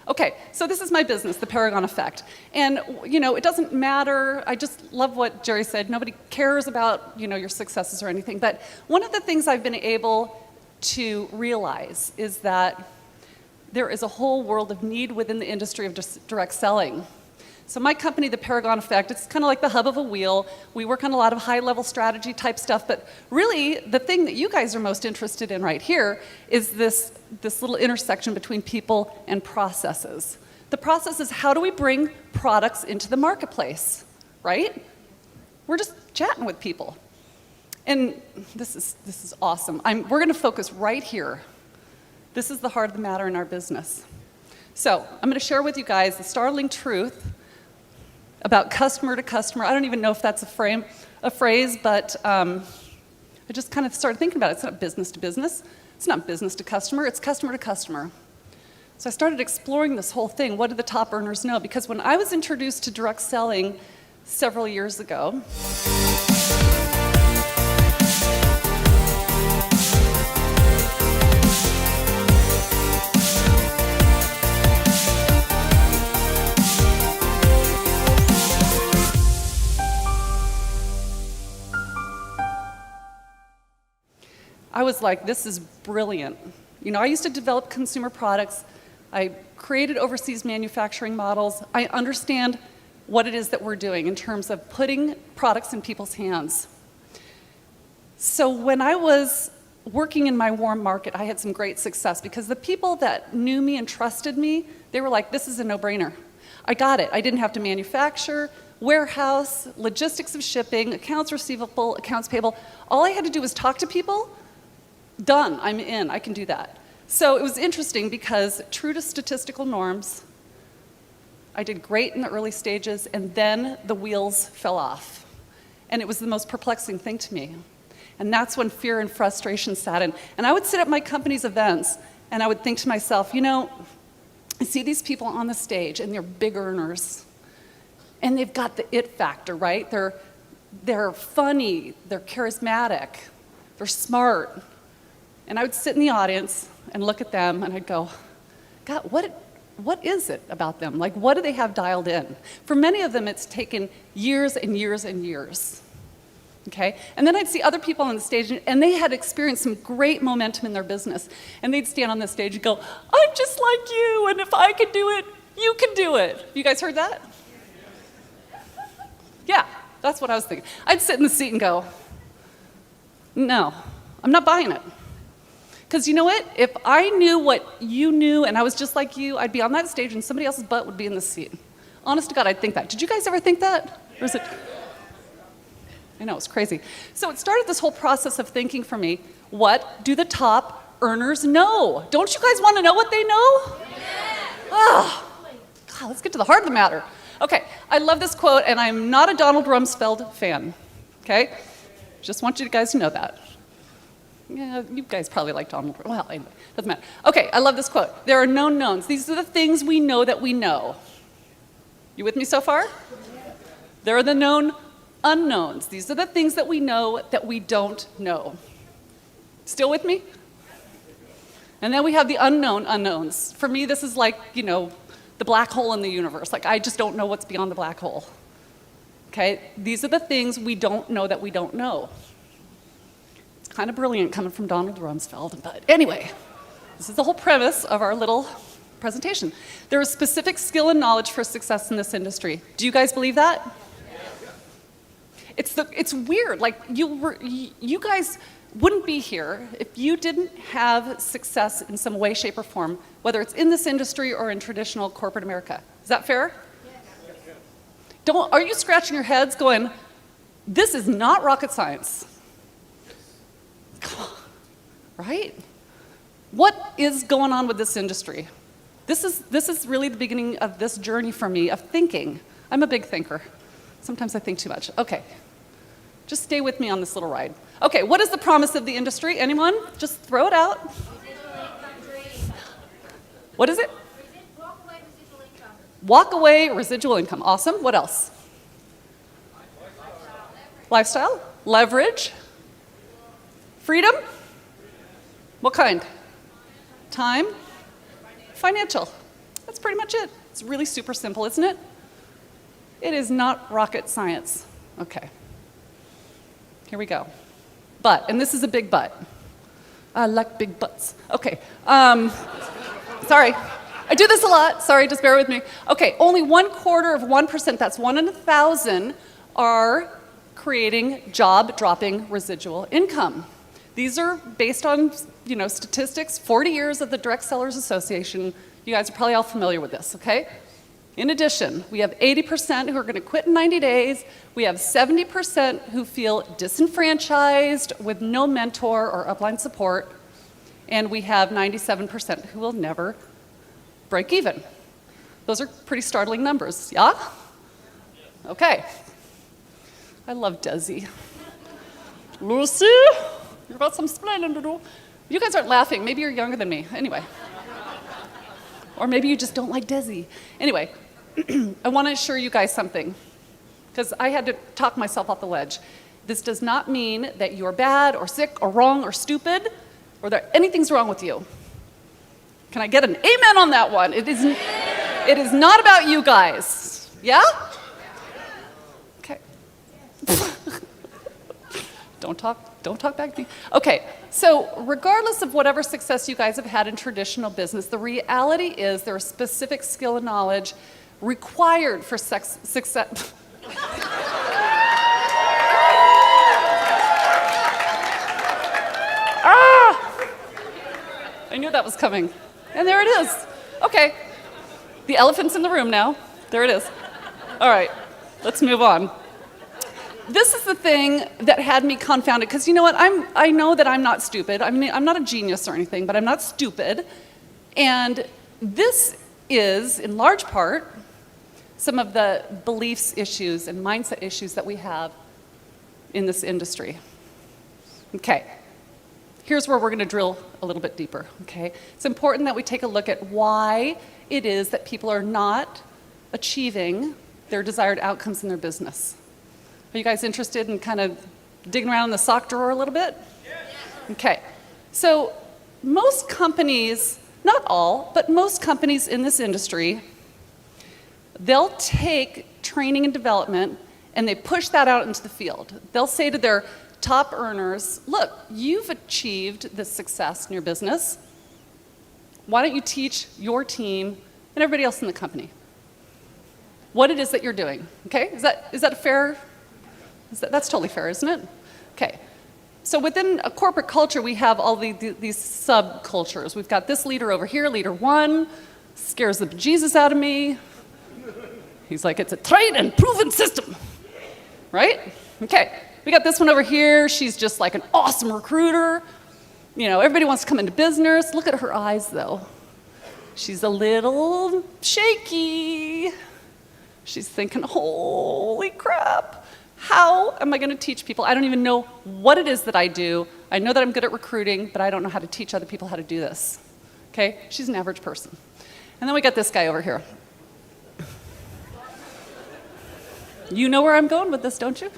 Okay, so this is my business, the Paragon Effect. And, it doesn't matter. I just love what Jerry said. Nobody cares about, your successes or anything. But one of the things I've been able to realize is that there is a whole world of need within the industry of direct selling. So my company, the Paragon Effect, it's kind of like the hub of a wheel. We work on a lot of high-level strategy type stuff, but really the thing that you guys are most interested in right here is this little intersection between people and processes. The process is, how do we bring products into the marketplace, right? We're just chatting with people. And this is awesome. We're going to focus right here. This is the heart of the matter in our business. So I'm going to share with you guys the startling truth about customer to customer. I don't even know if that's a phrase, but I just kind of started thinking about it. It's not business to business. It's not business to customer. It's customer to customer. So I started exploring this whole thing. What do the top earners know? Because when I was introduced to direct selling several years ago, I was like, this is brilliant. I used to develop consumer products. I created overseas manufacturing models. I understand what it is that we're doing in terms of putting products in people's hands. So when I was working in my warm market, I had some great success because the people that knew me and trusted me, they were like, this is a no-brainer. I got it. I didn't have to manufacture, warehouse, logistics of shipping, accounts receivable, accounts payable. All I had to do was talk to people. Done, I'm in, I can do that. So it was interesting because true to statistical norms, I did great in the early stages and then the wheels fell off. And it was the most perplexing thing to me. And that's when fear and frustration sat in. And I would sit at my company's events and I would think to myself, I see these people on the stage and they're big earners. And they've got the it factor, right? They're funny, they're charismatic, they're smart. And I would sit in the audience and look at them and I'd go, God, what is it about them? Like, what do they have dialed in? For many of them, it's taken years and years and years, okay? And then I'd see other people on the stage and they had experienced some great momentum in their business. And they'd stand on the stage and go, I'm just like you, and if I can do it, you can do it. You guys heard that? Yeah, that's what I was thinking. I'd sit in the seat and go, no, I'm not buying it. Because you know what? If I knew what you knew and I was just like you, I'd be on that stage and somebody else's butt would be in the seat. Honest to God, I'd think that. Did you guys ever think that? Or is it? I know, it's crazy. So it started this whole process of thinking for me, what do the top earners know? Don't you guys want to know what they know? Oh, God, let's get to the heart of the matter. Okay, I love this quote, and I'm not a Donald Rumsfeld fan, okay? Just want you guys to know that. Yeah, you guys probably like Donald. Well, anyway, doesn't matter. Okay, I love this quote. There are known knowns. These are the things we know that we know. You with me so far? There are the known unknowns. These are the things that we know that we don't know. Still with me? And then we have the unknown unknowns. For me, this is like, the black hole in the universe. Like, I just don't know what's beyond the black hole. Okay? These are the things we don't know that we don't know. Kind of brilliant coming from Donald Rumsfeld, but anyway, this is the whole premise of our little presentation. There is specific skill and knowledge for success in this industry. Do you guys believe that? It's weird. Like you guys wouldn't be here if you didn't have success in some way, shape, or form, whether it's in this industry or in traditional corporate America. Is that fair? Yes. Are you scratching your heads going, this is not rocket science? Right? What is going on with this industry? This is really the beginning of this journey for me of thinking. I'm a big thinker. Sometimes I think too much. Okay. Just stay with me on this little ride. Okay, what is the promise of the industry? Anyone? Just throw it out. What is it? Walk-away residual income. Walk-away residual income. Awesome. What else? Lifestyle. Leverage. Freedom? What kind? Time? Financial. That's pretty much it. It's really super simple, isn't it? It is not rocket science. Okay. Here we go. But, and this is a big but. I like big butts. Okay. Sorry. I do this a lot. Sorry, just bear with me. Okay, only 1/4%, that's 1 in 1,000, are creating job-dropping residual income. These are based on, statistics, 40 years of the Direct Sellers Association. You guys are probably all familiar with this, okay? In addition, we have 80% who are going to quit in 90 days. We have 70% who feel disenfranchised with no mentor or upline support. And we have 97% who will never break even. Those are pretty startling numbers, yeah? Okay. I love Desi. Lucy, you've got some splaining to do. You guys aren't laughing. Maybe you're younger than me. Anyway. Or maybe you just don't like Desi. Anyway, I want to assure you guys something, because I had to talk myself off the ledge. This does not mean that you're bad or sick or wrong or stupid or that anything's wrong with you. Can I get an amen on that one? It is not about you guys. Yeah? Okay. Don't talk back to me. Okay, so regardless of whatever success you guys have had in traditional business, the reality is there is specific skill and knowledge required for success. I knew that was coming. And there it is. Okay. The elephant's in the room now. There it is. All right, let's move on. This is the thing that had me confounded, because you know what? I know that I'm not stupid. I mean, I'm not a genius or anything, but I'm not stupid. And this is, in large part, some of the beliefs issues and mindset issues that we have in this industry. Okay. Here's where we're going to drill a little bit deeper, okay? It's important that we take a look at why it is that people are not achieving their desired outcomes in their business. Are you guys interested in kind of digging around in the sock drawer a little bit? Yes. Okay. So most companies, not all, but most companies in this industry, they'll take training and development and they push that out into the field. They'll say to their top earners, look, you've achieved this success in your business. Why don't you teach your team and everybody else in the company what it is that you're doing? Okay? Is that a fair? That's totally fair, isn't it? Okay. So within a corporate culture, we have all these subcultures. We've got this leader over here, leader one, scares the bejesus out of me. He's like, it's a tried and proven system, right? Okay. We got this one over here. She's just like an awesome recruiter. Everybody wants to come into business. Look at her eyes, though. She's a little shaky. She's thinking, holy crap. How am I going to teach people? I don't even know what it is that I do. I know that I'm good at recruiting, but I don't know how to teach other people how to do this. Okay? She's an average person. And then we got this guy over here. You know where I'm going with this, don't you?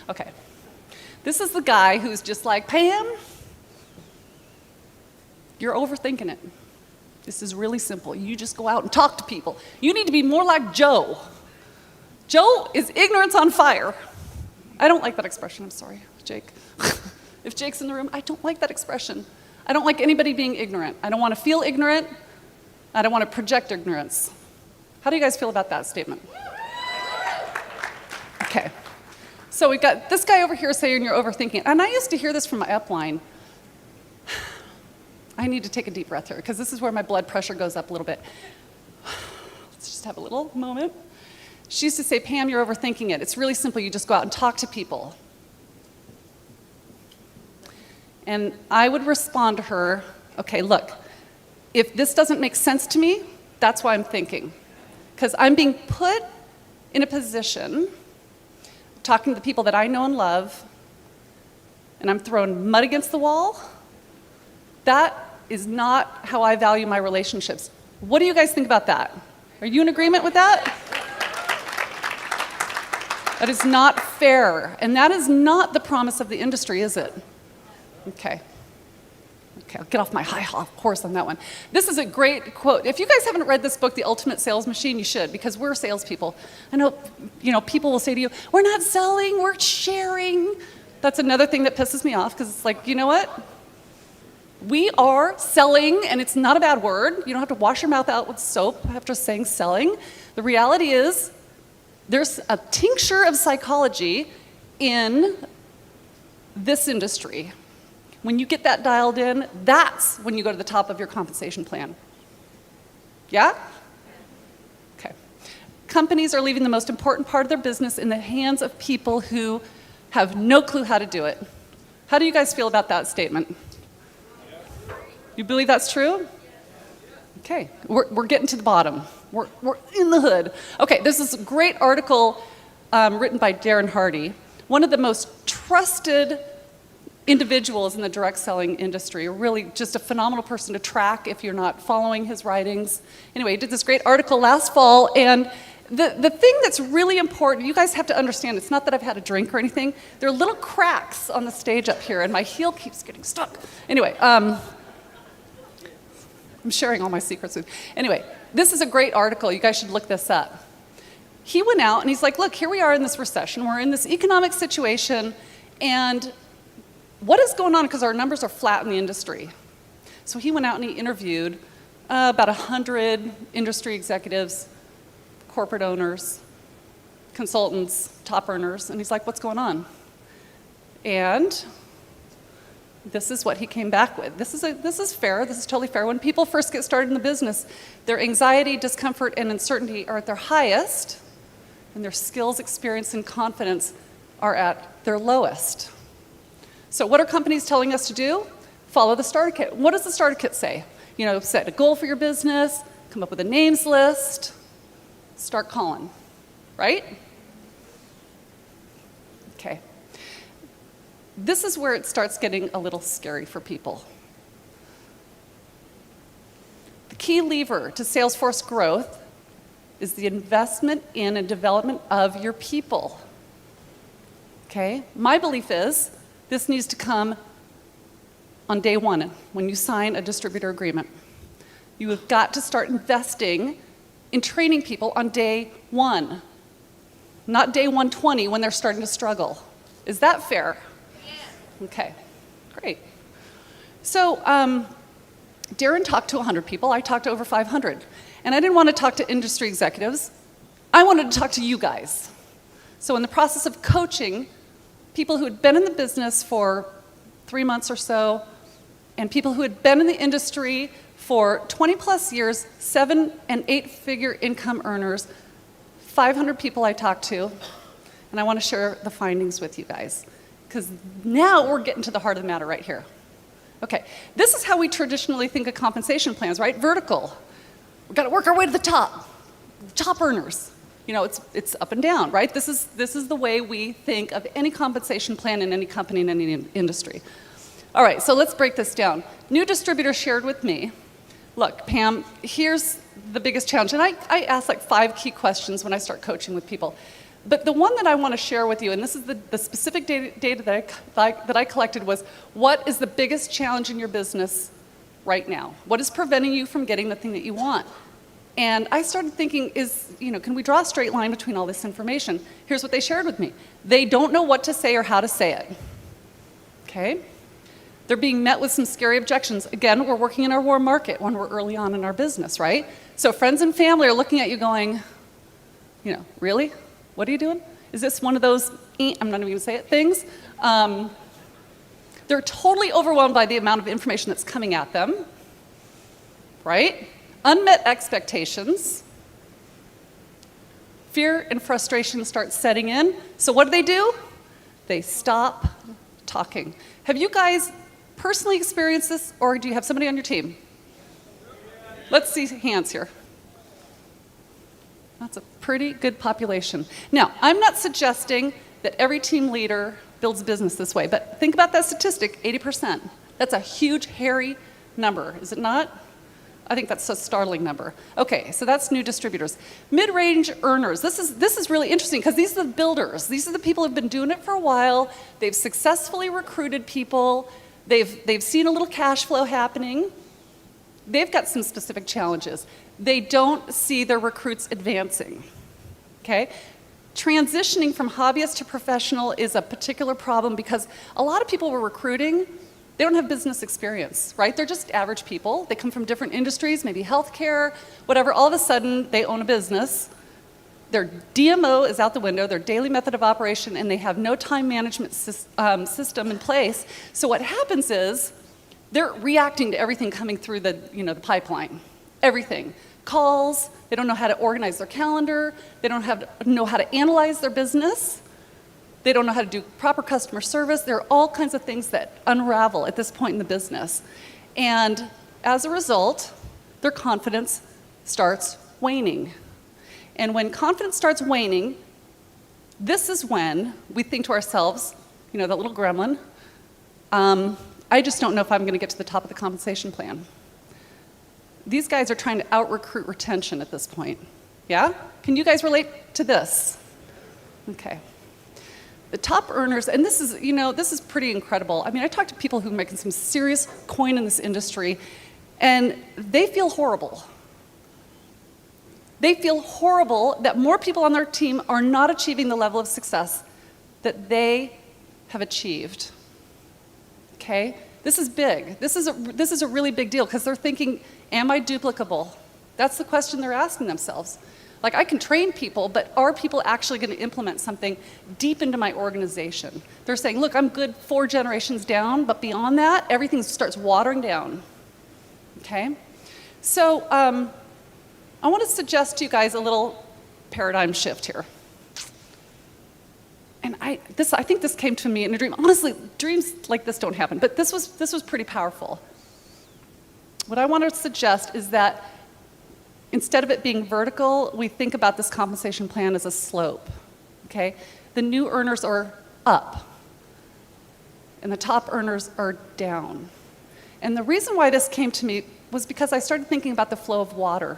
Okay. This is the guy who's just like, Pam, you're overthinking it. This is really simple. You just go out and talk to people. You need to be more like Joe. Joe is ignorance on fire. I don't like that expression. I'm sorry, Jake. If Jake's in the room, I don't like that expression. I don't like anybody being ignorant. I don't want to feel ignorant. I don't want to project ignorance. How do you guys feel about that statement? Okay. So we've got this guy over here saying you're overthinking it. And I used to hear this from my upline. I need to take a deep breath here, because this is where my blood pressure goes up a little bit. Let's just have a little moment. She used to say, Pam, you're overthinking it. It's really simple. You just go out and talk to people. And I would respond to her, okay, look, if this doesn't make sense to me, that's why I'm thinking. Because I'm being put in a position, talking to the people that I know and love, and I'm throwing mud against the wall. That is not how I value my relationships. What do you guys think about that? Are you in agreement with that? That is not fair, and that is not the promise of the industry, is it? Okay. Okay, I'll get off my high horse on that one. This is a great quote. If you guys haven't read this book, The Ultimate Sales Machine, you should, because we're salespeople. I know, people will say to you, we're not selling, we're sharing. That's another thing that pisses me off, because it's like, you know what? We are selling, and it's not a bad word. You don't have to wash your mouth out with soap after saying selling. The reality is, there's a tincture of psychology in this industry. When you get that dialed in, that's when you go to the top of your compensation plan. Yeah? Okay. Companies are leaving the most important part of their business in the hands of people who have no clue how to do it. How do you guys feel about that statement? You believe that's true? Okay, we're getting to the bottom. We're in the hood. Okay, this is a great article written by Darren Hardy, one of the most trusted individuals in the direct selling industry, really just a phenomenal person to track if you're not following his writings. Anyway, he did this great article last fall, and the thing that's really important, you guys have to understand, it's not that I've had a drink or anything, there are little cracks on the stage up here, and my heel keeps getting stuck. Anyway, I'm sharing all my secrets with you. Anyway, this is a great article, you guys should look this up. He went out and he's like, look, here we are in this recession, we're in this economic situation, and what is going on? Because our numbers are flat in the industry. So he went out and he interviewed about 100 industry executives, corporate owners, consultants, top earners, and he's like, what's going on? And this is what he came back with. This is fair, this is totally fair. When people first get started in the business, their anxiety, discomfort, and uncertainty are at their highest, and their skills, experience, and confidence are at their lowest. So what are companies telling us to do? Follow the starter kit. What does the starter kit say? Set a goal for your business, come up with a names list, start calling, right? Okay. This is where it starts getting a little scary for people. The key lever to Salesforce growth is the investment in and development of your people. Okay? My belief is this needs to come on day one when you sign a distributor agreement. You have got to start investing in training people on day one, not day 120 when they're starting to struggle. Is that fair? Yeah. Okay, great. So Darren talked to 100 people, I talked to over 500. And I didn't want to talk to industry executives, I wanted to talk to you guys. So in the process of coaching people who had been in the business for 3 months or so, and people who had been in the industry for 20 plus years, 7- and 8-figure income earners, 500 people I talked to, and I want to share the findings with you guys, because now we're getting to the heart of the matter right here. Okay, this is how we traditionally think of compensation plans, right? Vertical. We've got to work our way to the top. Top earners. It's up and down, right? This is the way we think of any compensation plan in any company, in any industry. All right, so let's break this down. New distributor shared with me, look, Pam, here's the biggest challenge. And I ask like 5 key questions when I start coaching with people. But the one that I want to share with you, and this is the specific data that I collected, was what is the biggest challenge in your business right now? What is preventing you from getting the thing that you want? And I started thinking, can we draw a straight line between all this information? Here's what they shared with me. They don't know what to say or how to say it. Okay? They're being met with some scary objections. Again, we're working in our warm market when we're early on in our business, right? So friends and family are looking at you going, really? What are you doing? Is this one of those, I'm not even going to say it, things? They're totally overwhelmed by the amount of information that's coming at them, right? Unmet expectations. Fear and frustration start setting in. So what do? They stop talking. Have you guys personally experienced this, or do you have somebody on your team? Let's see hands here. That's a pretty good population. Now, I'm not suggesting that every team leader builds a business this way, but think about that statistic, 80%. That's a huge, hairy number, is it not? I think that's a startling number. Okay, so that's new distributors. Mid-range earners, this is really interesting because these are the builders. These are the people who've been doing it for a while. They've successfully recruited people. They've seen a little cash flow happening. They've got some specific challenges. They don't see their recruits advancing, okay? Transitioning from hobbyist to professional is a particular problem because a lot of people we're recruiting, they don't have business experience, right? They're just average people. They come from different industries, maybe healthcare, whatever. All of a sudden, they own a business. Their DMO is out the window, their daily method of operation, and they have no time management system in place. So what happens is they're reacting to everything coming through the pipeline. Everything. Calls, they don't know how to organize their calendar, they don't know how to analyze their business, they don't know how to do proper customer service. There are all kinds of things that unravel at this point in the business. And as a result, their confidence starts waning. And when confidence starts waning, this is when we think to ourselves, that little gremlin, I just don't know if I'm going to get to the top of the compensation plan. These guys are trying to out-recruit retention at this point. Yeah? Can you guys relate to this? Okay. The top earners, and this is pretty incredible. I mean, I talk to people who are making some serious coin in this industry, and they feel horrible. They feel horrible that more people on their team are not achieving the level of success that they have achieved. Okay? This is big. This is a really big deal because they're thinking, am I duplicable? That's the question they're asking themselves. Like, I can train people, but are people actually going to implement something deep into my organization? They're saying, look, I'm good 4 generations down, but beyond that, everything starts watering down. Okay? So, I want to suggest to you guys a little paradigm shift here. And I think this came to me in a dream. Honestly, dreams like this don't happen, but this was pretty powerful. What I want to suggest is that instead of it being vertical, we think about this compensation plan as a slope, okay? The new earners are up, and the top earners are down. And the reason why this came to me was because I started thinking about the flow of water.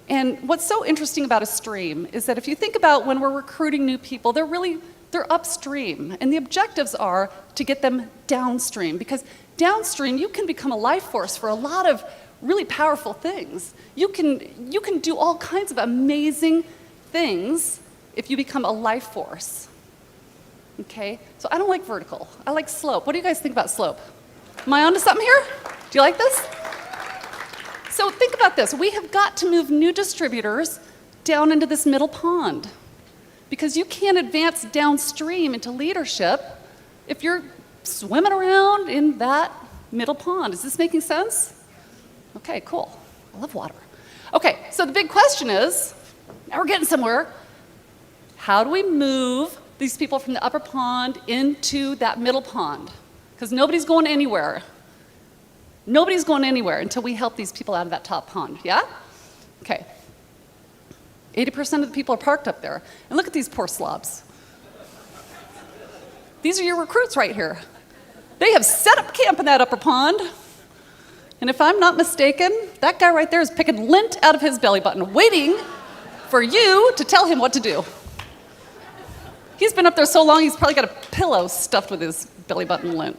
And what's so interesting about a stream is that if you think about when we're recruiting new people, they're upstream. And the objectives are to get them downstream, because downstream you can become a life force for a lot of really powerful things. You can do all kinds of amazing things if you become a life force. Okay? So I don't like vertical. I like slope. What do you guys think about slope? Am I onto something here? Do you like this? So think about this. We have got to move new distributors down into this middle pond, because you can't advance downstream into leadership if you're swimming around in that middle pond. Is this making sense? Okay, cool. I love water. Okay, so the big question is, now we're getting somewhere, how do we move these people from the upper pond into that middle pond? Because nobody's going anywhere. Nobody's going anywhere until we help these people out of that top pond, yeah? Okay. 80% of the people are parked up there. And look at these poor slobs. These are your recruits right here. They have set up camp in that upper pond. And if I'm not mistaken, that guy right there is picking lint out of his belly button, waiting for you to tell him what to do. He's been up there so long, he's probably got a pillow stuffed with his belly button lint.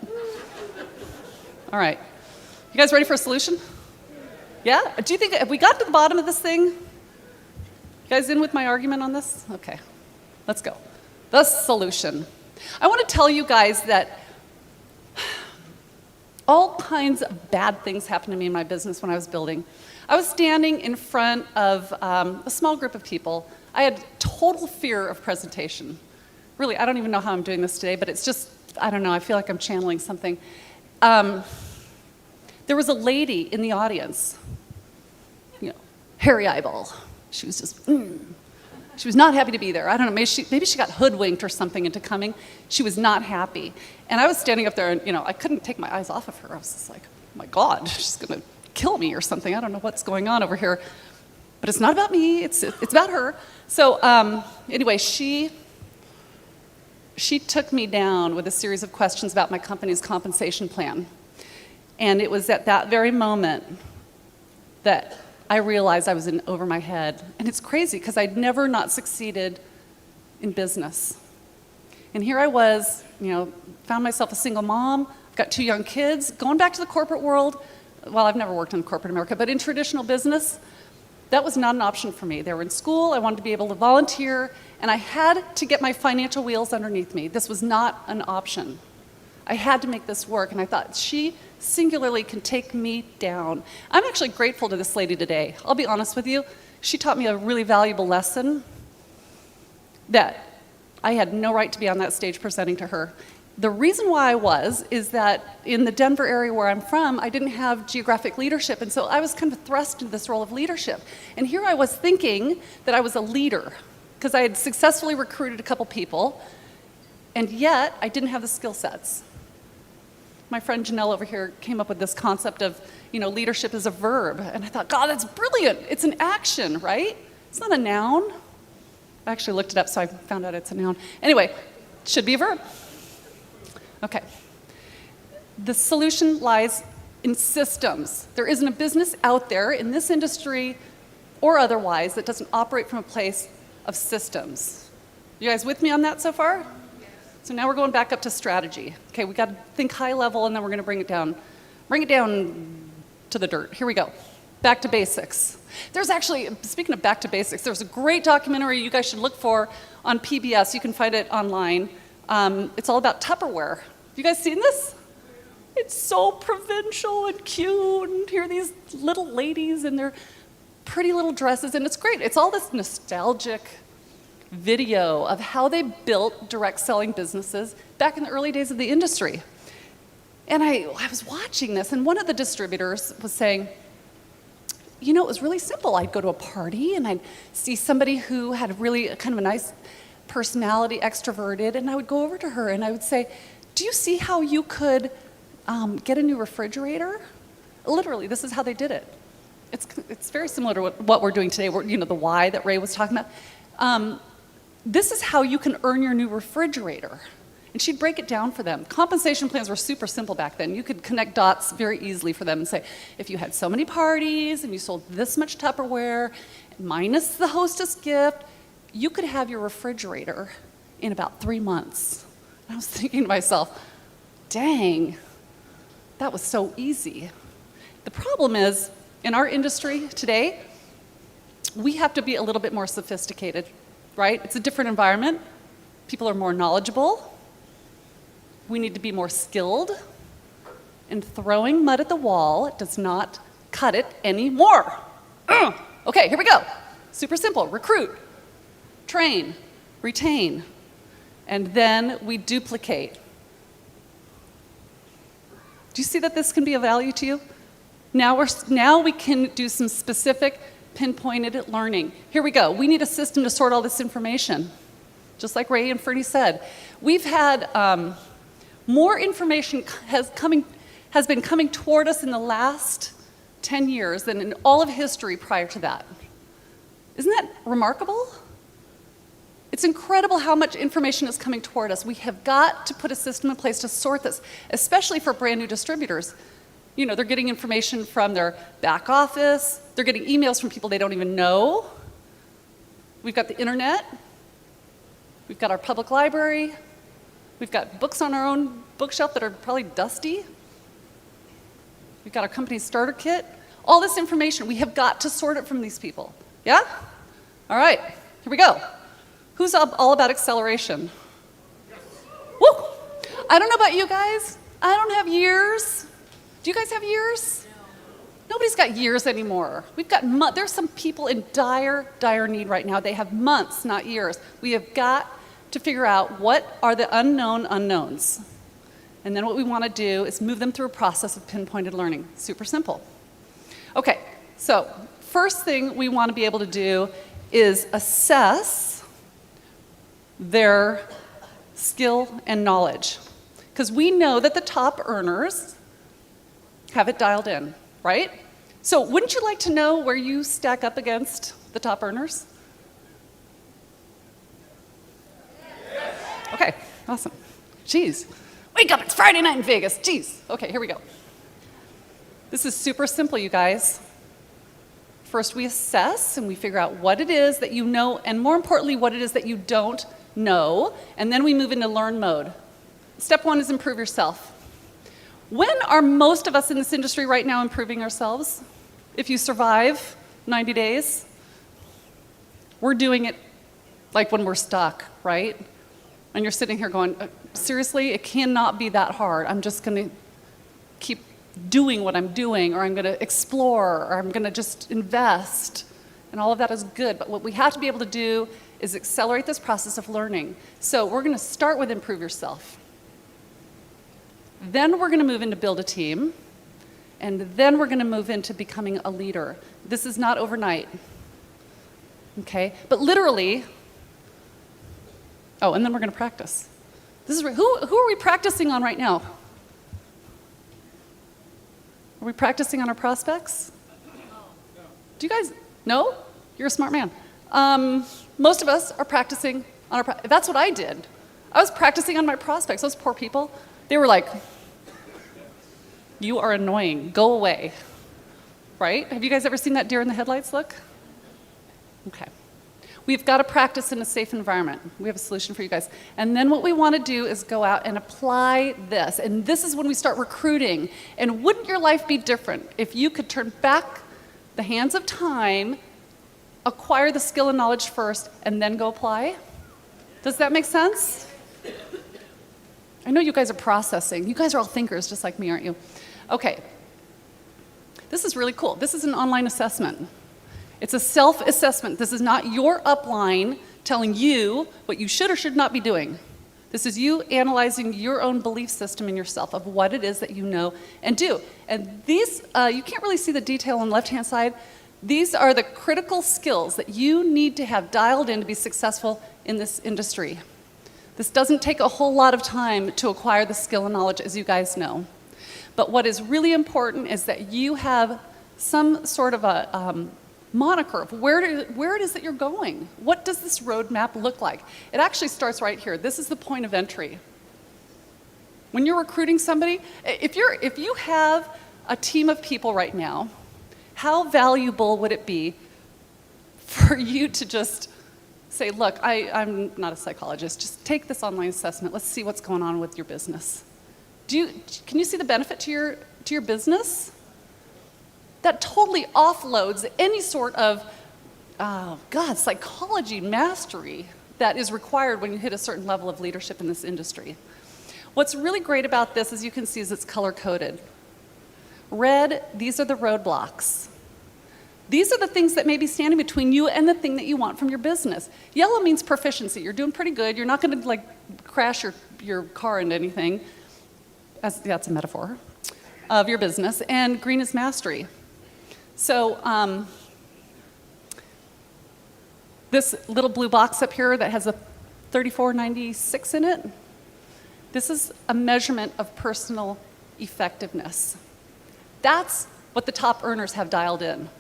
All right. You guys ready for a solution? Yeah? Do you think, have we got to the bottom of this thing? You guys in with my argument on this? Okay. Let's go. The solution. I want to tell you guys that all kinds of bad things happened to me in my business when I was building. I was standing in front of a small group of people. I had total fear of presentation. Really, I don't even know how I'm doing this today, but it's just, I don't know, I feel like I'm channeling something. There was a lady in the audience, hairy eyeball. She was just, She was not happy to be there. I don't know, maybe she got hoodwinked or something into coming. She was not happy. And I was standing up there and, I couldn't take my eyes off of her. I was just like, oh my God, she's gonna kill me or something. I don't know what's going on over here. But it's not about me, it's about her. So anyway, she took me down with a series of questions about my company's compensation plan. And it was at that very moment that I realized I was in over my head. And it's crazy because I'd never not succeeded in business. And here I was, found myself a single mom, I've got 2 young kids, going back to the corporate world. Well, I've never worked in corporate America, but in traditional business, that was not an option for me. They were in school, I wanted to be able to volunteer, and I had to get my financial wheels underneath me. This was not an option. I had to make this work, and I thought, she singularly can take me down. I'm actually grateful to this lady today. I'll be honest with you. She taught me a really valuable lesson that I had no right to be on that stage presenting to her. The reason why is that in the Denver area where I'm from, I didn't have geographic leadership, and so I was kind of thrust into this role of leadership. And here I was thinking that I was a leader, because I had successfully recruited a couple people, and yet I didn't have the skill sets. My friend Janelle over here came up with this concept of, leadership is a verb, and I thought, God, that's brilliant. It's an action, right? It's not a noun. I actually looked it up, so I found out it's a noun. Anyway, it should be a verb. Okay. The solution lies in systems. There isn't a business out there in this industry or otherwise that doesn't operate from a place of systems. You guys with me on that so far? Yes. So now we're going back up to strategy. Okay, we got to think high level, and then we're going to bring it down to the dirt. Here we go. Back to basics. There's actually, speaking of back to basics, there's a great documentary you guys should look for on PBS. You can find it online. It's all about Tupperware. Have you guys seen this? It's so provincial and cute, and here are these little ladies in their pretty little dresses, and it's great. It's all this nostalgic video of how they built direct selling businesses back in the early days of the industry. And I was watching this, and one of the distributors was saying, it was really simple. I'd go to a party, and I'd see somebody who had really kind of a nice personality, extroverted, and I would go over to her and I would say, do you see how you could get a new refrigerator? Literally, this is how they did it. It's very similar to what we're doing today, the why that Ray was talking about. This is how you can earn your new refrigerator. And she'd break it down for them. Compensation plans were super simple back then. You could connect dots very easily for them and say, if you had so many parties and you sold this much Tupperware, minus the hostess gift, you could have your refrigerator in about 3 months. And I was thinking to myself, dang, that was so easy. The problem is, in our industry today, we have to be a little bit more sophisticated, right? It's a different environment. People are more knowledgeable. We need to be more skilled. And throwing mud at the wall does not cut it anymore. Okay, here we go. Super simple. Recruit. Train, retain, and then we duplicate. Do you see that this can be of value to you? Now we can do some specific, pinpointed learning. Here we go. We need a system to sort all this information. Just like Ray and Fernie said, we've had more information has been coming toward us in the last 10 years than in all of history prior to that. Isn't that remarkable? It's incredible how much information is coming toward us. We have got to put a system in place to sort this, especially for brand new distributors. They're getting information from their back office. They're getting emails from people they don't even know. We've got the internet. We've got our public library. We've got books on our own bookshelf that are probably dusty. We've got our company's starter kit. All this information, we have got to sort it from these people. Yeah? All right, here we go. Who's all about acceleration? Woo! I don't know about you guys. I don't have years. Do you guys have years? Nobody's got years anymore. There's some people in dire need right now. They have months, not years. We have got to figure out what are the unknown unknowns. And then what we want to do is move them through a process of pinpointed learning. Super simple. Okay, so first thing we want to be able to do is assess their skill and knowledge. Because we know that the top earners have it dialed in, right? So wouldn't you like to know where you stack up against the top earners? Okay, awesome. Jeez. Wake up, it's Friday night in Vegas. Jeez. Okay, here we go. This is super simple, you guys. First, we assess and we figure out what it is that you know, and more importantly, what it is that you don't know, and then we move into learn mode. Step one is improve yourself. When are most of us in this industry right now improving ourselves? If you survive 90 days, we're doing it like when we're stuck, right? And you're sitting here going, seriously, it cannot be that hard. I'm just going to keep doing what I'm doing, or I'm going to explore, or I'm going to just invest. And all of that is good. But what we have to be able to do is accelerate this process of learning. So we're going to start with improve yourself. Then we're going to move into build a team. And then we're going to move into becoming a leader. This is not overnight. Okay? But literally, oh, and then we're going to practice. This is who are we practicing on right now? Are we practicing on our prospects? Do you guys know? You're a smart man. Most of us are practicing on our that's what I did. I was practicing on my prospects. Those poor people. They were like, you are annoying. Go away. Right? Have you guys ever seen that deer in the headlights look? Okay. We've got to practice in a safe environment. We have a solution for you guys. And then what we want to do is go out and apply this. And this is when we start recruiting. And wouldn't your life be different if you could turn back the hands of time, acquire the skill and knowledge first, and then go apply? Does that make sense? I know you guys are processing. You guys are all thinkers just like me, aren't you? Okay. This is really cool. This is an online assessment. It's a self-assessment. This is not your upline telling you what you should or should not be doing. This is you analyzing your own belief system in yourself of what it is that you know and do. And these, you can't really see the detail on the left-hand side. These are the critical skills that you need to have dialed in to be successful in this industry. This doesn't take a whole lot of time to acquire the skill and knowledge, as you guys know. But what is really important is that you have some sort of a moniker of where it is that you're going. What does this roadmap look like? It actually starts right here. This is the point of entry. When you're recruiting somebody, if you have a team of people right now, how valuable would it be for you to just say, look, I'm not a psychologist, just take this online assessment, let's see what's going on with your business. Can you see the benefit to your business? That totally offloads any sort of, psychology mastery that is required when you hit a certain level of leadership in this industry. What's really great about this, as you can see, is it's color-coded. Red, these are the roadblocks. These are the things that may be standing between you and the thing that you want from your business. Yellow means proficiency. You're doing pretty good. You're not going to crash your car into anything. That's a metaphor of your business. And green is mastery. So this little blue box up here that has a 3496 in it, this is a measurement of personal effectiveness. That's what the top earners have dialed in.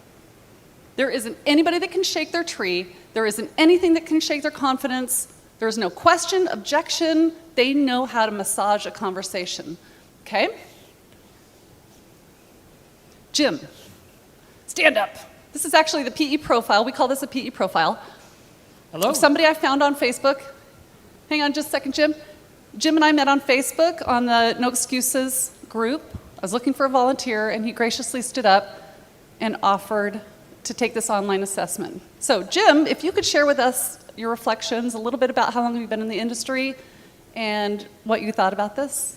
There isn't anybody that can shake their tree. There isn't anything that can shake their confidence. There's no question, objection. They know how to massage a conversation. Okay? Jim, stand up. This is actually the PE profile. We call this a PE profile. Hello. Somebody I found on Facebook. Hang on just a second, Jim. Jim and I met on Facebook on the No Excuses group. I was looking for a volunteer, and he graciously stood up and offered to take this online assessment. So, Jim, if you could share with us your reflections, a little bit about how long you've been in the industry and what you thought about this.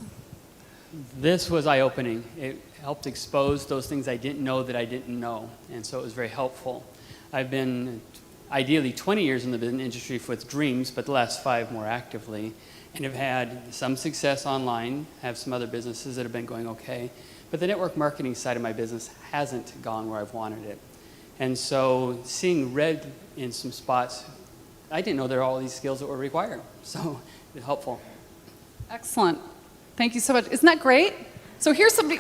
This was eye-opening. It helped expose those things I didn't know that I didn't know, and so it was very helpful. I've been ideally 20 years in the business industry with dreams, but the last 5 more actively, and have had some success online, have some other businesses that have been going okay, but the network marketing side of my business hasn't gone where I've wanted it. And so seeing red in some spots, I didn't know there were all these skills that were required, so it's helpful. Excellent. Thank you so much. Isn't that great? So here's somebody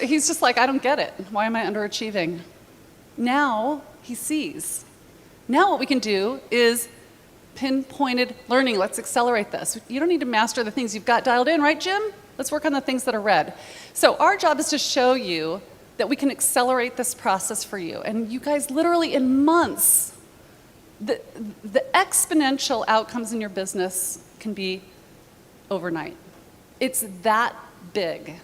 he's just like, I don't get it. Why am I underachieving? Now he sees. Now what we can do is pinpointed learning. Let's accelerate this. You don't need to master the things you've got dialed in, right, Jim? Let's work on the things that are red. So our job is to show you that we can accelerate this process for you. And you guys, literally in months, the exponential outcomes in your business can be overnight. It's that big.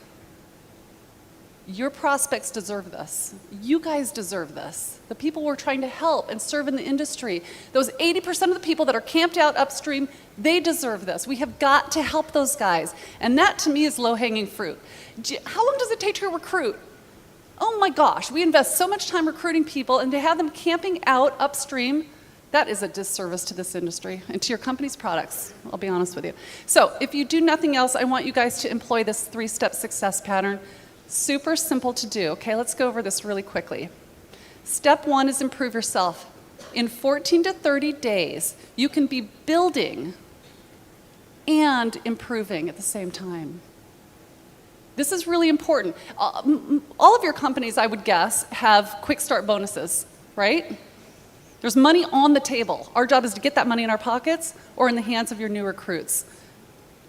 Your prospects deserve this. You guys deserve this. The people we're trying to help and serve in the industry, those 80% of the people that are camped out upstream, they deserve this. We have got to help those guys. And that, to me, is low-hanging fruit. How long does it take to recruit? Oh my gosh, we invest so much time recruiting people, and to have them camping out upstream, that is a disservice to this industry and to your company's products, I'll be honest with you. So if you do nothing else, I want you guys to employ this three-step success pattern. Super simple to do. Okay, let's go over this really quickly. Step 1 is improve yourself. In 14 to 30 days, you can be building and improving at the same time. This is really important. All of your companies, I would guess, have quick start bonuses, right? There's money on the table. Our job is to get that money in our pockets or in the hands of your new recruits.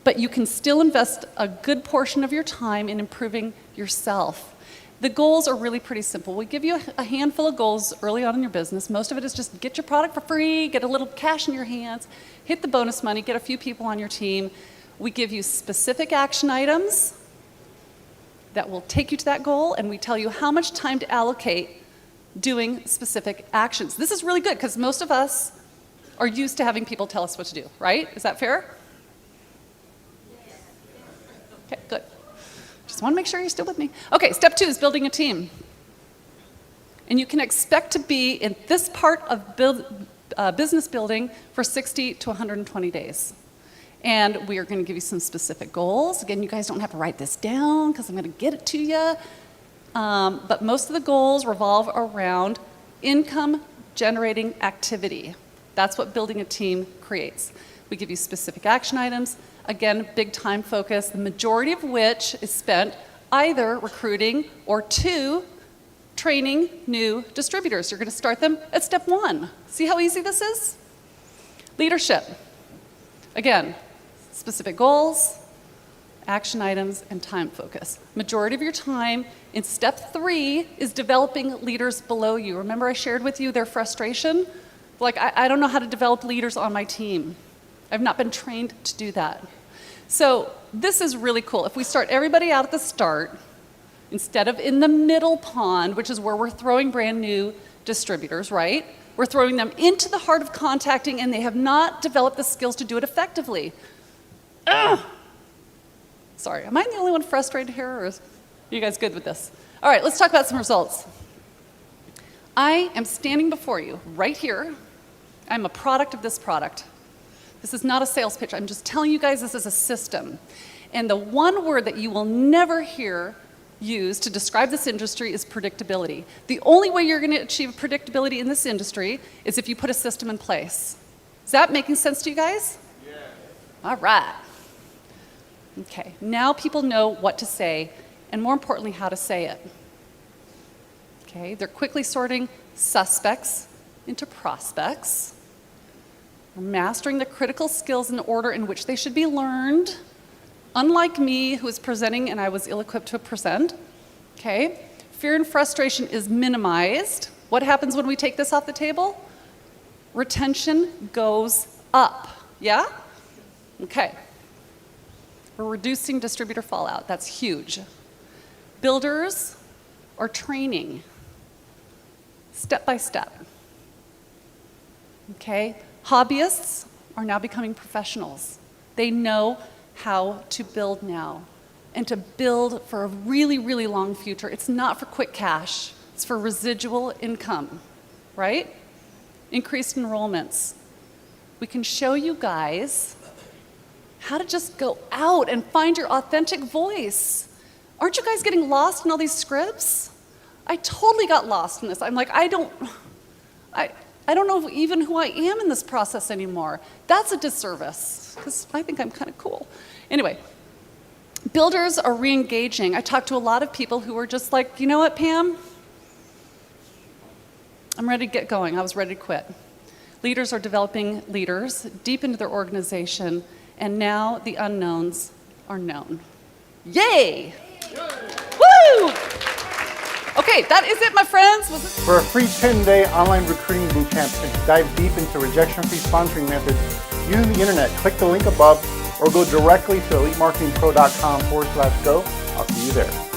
But you can still invest a good portion of your time in improving yourself. The goals are really pretty simple. We give you a handful of goals early on in your business. Most of it is just get your product for free, get a little cash in your hands, hit the bonus money, get a few people on your team. We give you specific action items that will take you to that goal, and we tell you how much time to allocate doing specific actions. This is really good because most of us are used to having people tell us what to do, right? Is that fair? Okay, good. Just want to make sure you're still with me. Okay, step 2 is building a team. And you can expect to be in this part of business building for 60 to 120 days. And we are going to give you some specific goals. Again, you guys don't have to write this down because I'm going to get it to you. But most of the goals revolve around income generating activity. That's what building a team creates. We give you specific action items. Again, big time focus, the majority of which is spent either recruiting or 2, training new distributors. You're going to start them at step 1. See how easy this is? Leadership. Again, specific goals, action items, and time focus. Majority of your time in step 3 is developing leaders below you. Remember I shared with you their frustration? Like, I don't know how to develop leaders on my team. I've not been trained to do that. So this is really cool. If we start everybody out at the start, instead of in the middle pond, which is where we're throwing brand new distributors, right? We're throwing them into the heart of contacting, and they have not developed the skills to do it effectively. Ugh. Sorry, am I the only one frustrated here, or are you guys good with this? All right, let's talk about some results. I am standing before you right here. I'm a product of this product. This is not a sales pitch. I'm just telling you guys this is a system. And the one word that you will never hear used to describe this industry is predictability. The only way you're going to achieve predictability in this industry is if you put a system in place. Is that making sense to you guys? Yeah. All right. Okay, now people know what to say, and more importantly, how to say it. Okay, they're quickly sorting suspects into prospects. They're mastering the critical skills in the order in which they should be learned. Unlike me, who was presenting and I was ill-equipped to present. Okay, fear and frustration is minimized. What happens when we take this off the table? Retention goes up. Yeah? Okay. We're reducing distributor fallout. That's huge. Builders are training step by step. Okay? Hobbyists are now becoming professionals. They know how to build now and to build for a really, really long future. It's not for quick cash. It's for residual income, right? Increased enrollments. We can show you guys how to just go out and find your authentic voice. Aren't you guys getting lost in all these scripts? I totally got lost in this. I'm like, I don't know even who I am in this process anymore. That's a disservice, because I think I'm kind of cool. Anyway, builders are re-engaging. I talked to a lot of people who were just like, you know what, Pam? I'm ready to get going. I was ready to quit. Leaders are developing leaders deep into their organization, and now the unknowns are known. Yay! Woo! Okay, that is it, my friends. For a free 10-day online recruiting bootcamp to dive deep into rejection-free sponsoring methods, using the internet, click the link above or go directly to elitemarketingpro.com/go. I'll see you there.